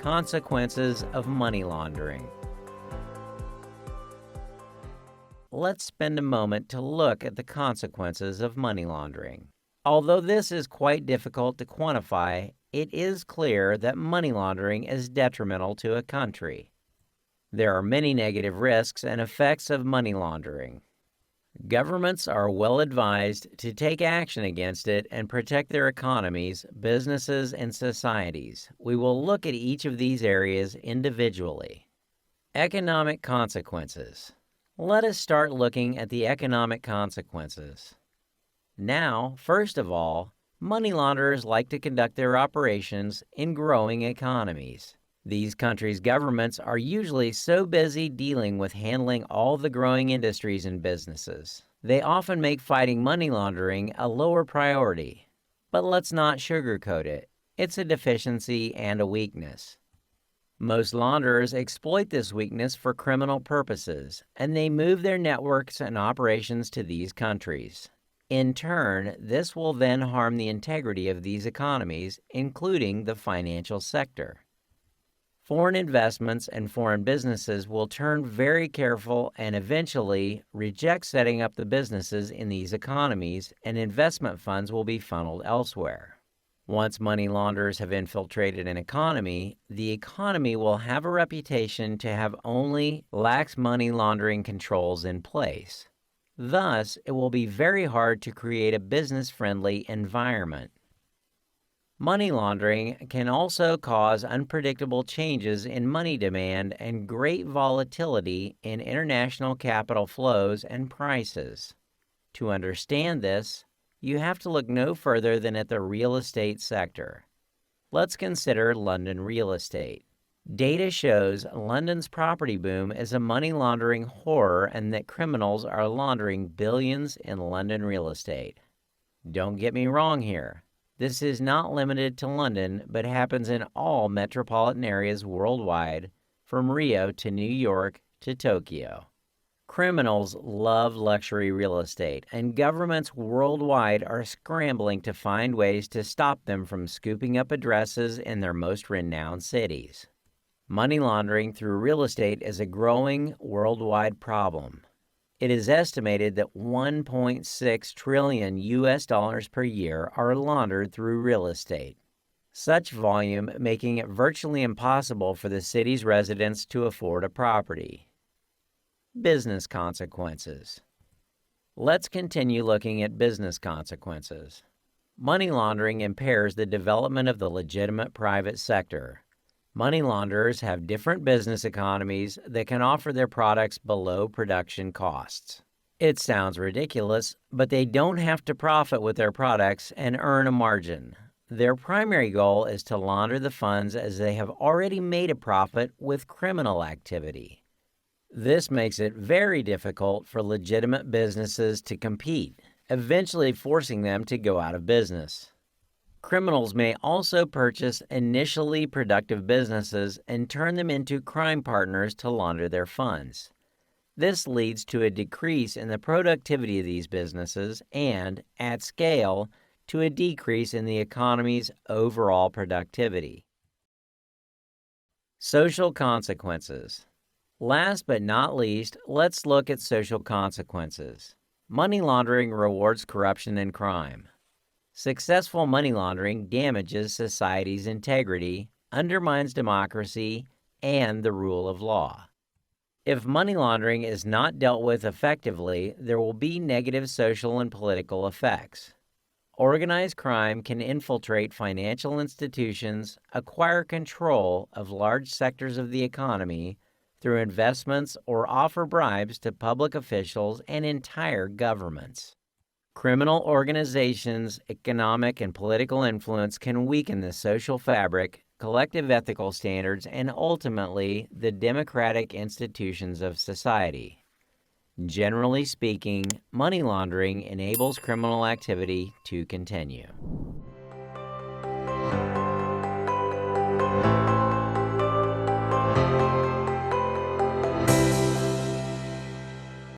Consequences of Money Laundering. Let's spend a moment to look at the consequences of money laundering. Although this is quite difficult to quantify, it is clear that money laundering is detrimental to a country. There are many negative risks and effects of money laundering. Governments are well advised to take action against it and protect their economies, businesses, and societies. We will look at each of these areas individually. Economic consequences. Let us start looking at the economic consequences. Now, first of all, money launderers like to conduct their operations in growing economies. These countries' governments are usually so busy dealing with handling all the growing industries and businesses. They often make fighting money laundering a lower priority. But let's not sugarcoat it. It's a deficiency and a weakness. Most launderers exploit this weakness for criminal purposes, and they move their networks and operations to these countries. In turn, this will then harm the integrity of these economies, including the financial sector. Foreign investments and foreign businesses will turn very careful and eventually reject setting up the businesses in these economies, and investment funds will be funneled elsewhere. Once money launderers have infiltrated an economy, the economy will have a reputation to have only lax money laundering controls in place. Thus, it will be very hard to create a business-friendly environment. Money laundering can also cause unpredictable changes in money demand and great volatility in international capital flows and prices. To understand this, you have to look no further than at the real estate sector. Let's consider London real estate. Data shows London's property boom is a money laundering horror and that criminals are laundering billions in London real estate. Don't get me wrong here. This is not limited to London, but happens in all metropolitan areas worldwide, from Rio to New York to Tokyo. Criminals love luxury real estate, and governments worldwide are scrambling to find ways to stop them from scooping up addresses in their most renowned cities. Money laundering through real estate is a growing worldwide problem. It is estimated that $1.6 trillion per year are laundered through real estate. Such volume making it virtually impossible for the city's residents to afford a property. Business consequences. Let's continue looking at business consequences. Money laundering impairs the development of the legitimate private sector. Money launderers have different business economies that can offer their products below production costs. It sounds ridiculous, but they don't have to profit with their products and earn a margin. Their primary goal is to launder the funds as they have already made a profit with criminal activity. This makes it very difficult for legitimate businesses to compete, eventually forcing them to go out of business. Criminals may also purchase initially productive businesses and turn them into crime partners to launder their funds. This leads to a decrease in the productivity of these businesses and, at scale, to a decrease in the economy's overall productivity. Social consequences. Last but not least, let's look at social consequences. Money laundering rewards corruption and crime. Successful money laundering damages society's integrity, undermines democracy, and the rule of law. If money laundering is not dealt with effectively, there will be negative social and political effects. Organized crime can infiltrate financial institutions, acquire control of large sectors of the economy through investments, or offer bribes to public officials and entire governments. Criminal organizations' economic and political influence can weaken the social fabric, collective ethical standards, and ultimately the democratic institutions of society. Generally speaking, money laundering enables criminal activity to continue.